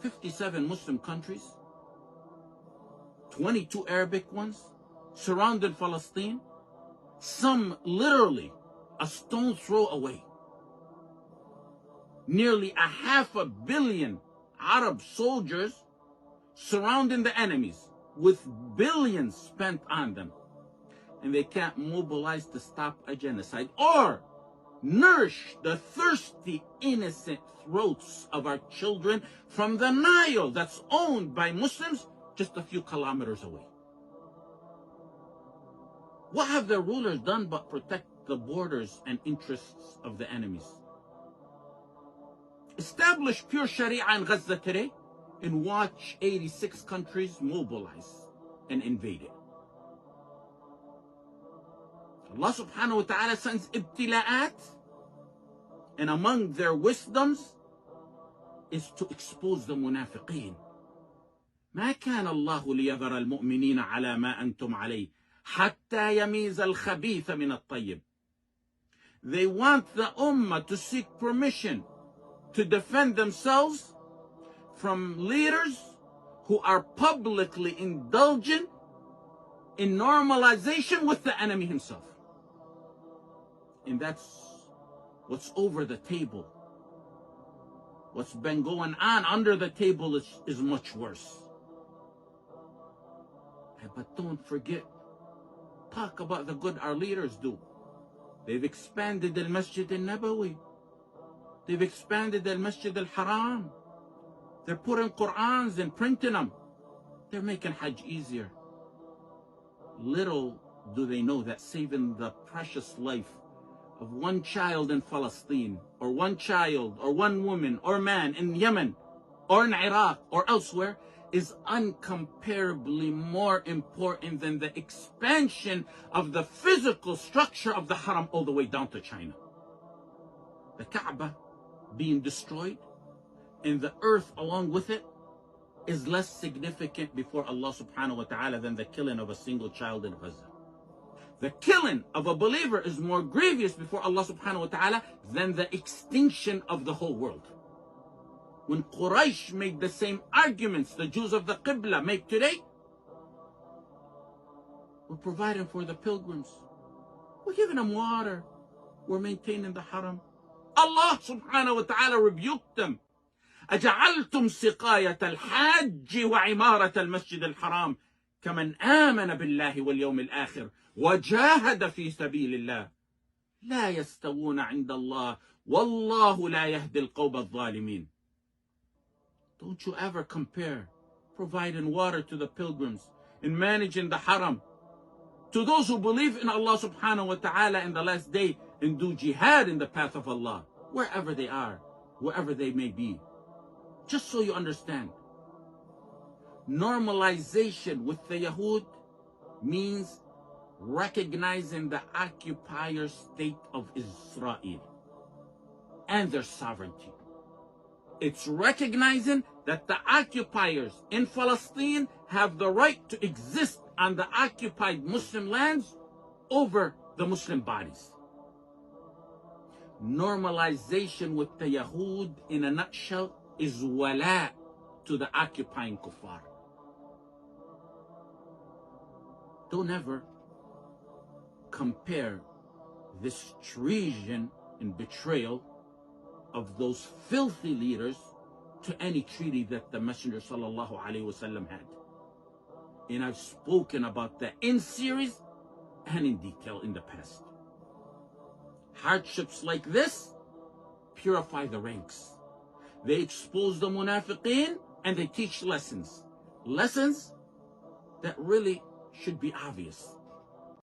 57 Muslim countries, 22 Arabic ones, surrounded Palestine, some literally a stone's throw away. Nearly 500 million Arab soldiers surrounding the enemies with billions spent on them. And they can't mobilize to stop a genocide or nourish the thirsty, innocent throats of our children from the Nile that's owned by Muslims just a few kilometers away. What have their rulers done but protect the borders and interests of the enemies? Establish pure Sharia in Gaza today and watch 86 countries mobilize and invade it. Allah subhanahu wa ta'ala sends ibtila'at, and among their wisdoms is to expose the munafiqeen. ما كان الله ليذر المؤمنين على ما أنتم عليه حتى يميز الخبيث من الطيب. They want the ummah to seek permission to defend themselves from leaders who are publicly indulgent in normalization with the enemy himself. And that's what's over the table. What's been going on under the table is much worse. But don't forget, talk about the good our leaders do. They've expanded the Masjid al-Nabawi. They've expanded the Masjid al-Haram. They're putting Qur'ans and printing them. They're making Hajj easier. Little do they know that saving the precious life of one child in Palestine, or one child, or one woman, or man in Yemen, or in Iraq, or elsewhere, is incomparably more important than the expansion of the physical structure of the Haram all the way down to China. The Kaaba being destroyed and the earth along with it is less significant before Allah subhanahu wa ta'ala than the killing of a single child in Gaza. The killing of a believer is more grievous before Allah subhanahu wa ta'ala than the extinction of the whole world. When Quraysh made the same arguments the Jews of the Qibla make today, we're providing for the pilgrims. We're giving them water. We're maintaining the Haram. Allah subhanahu wa ta'ala rebuked them. أجعلتم سقاية الحاج وعمارة المسجد الحرام كمن آمن بالله واليوم الآخر وجاهد في سبيل الله لا يستوون عند الله والله لا يهدي القوم الظالمين. Don't you ever compare providing water to the pilgrims and managing the Haram to those who believe in Allah subhanahu wa ta'ala in the last day and do jihad in the path of Allah, wherever they are, wherever they may be. Just so you understand, normalization with the Yahud means recognizing the occupier state of Israel and their sovereignty. It's recognizing that the occupiers in Palestine have the right to exist on the occupied Muslim lands over the Muslim bodies. Normalization with the Yahud, in a nutshell, is wala to the occupying kuffar. Don't ever compare this treason and betrayal of those filthy leaders to any treaty that the Messenger sallallahu alaihi wasallam had. And I've spoken about that in series and in detail in the past. Hardships like this purify the ranks. They expose the munafiqeen and they teach lessons. Lessons that really should be obvious.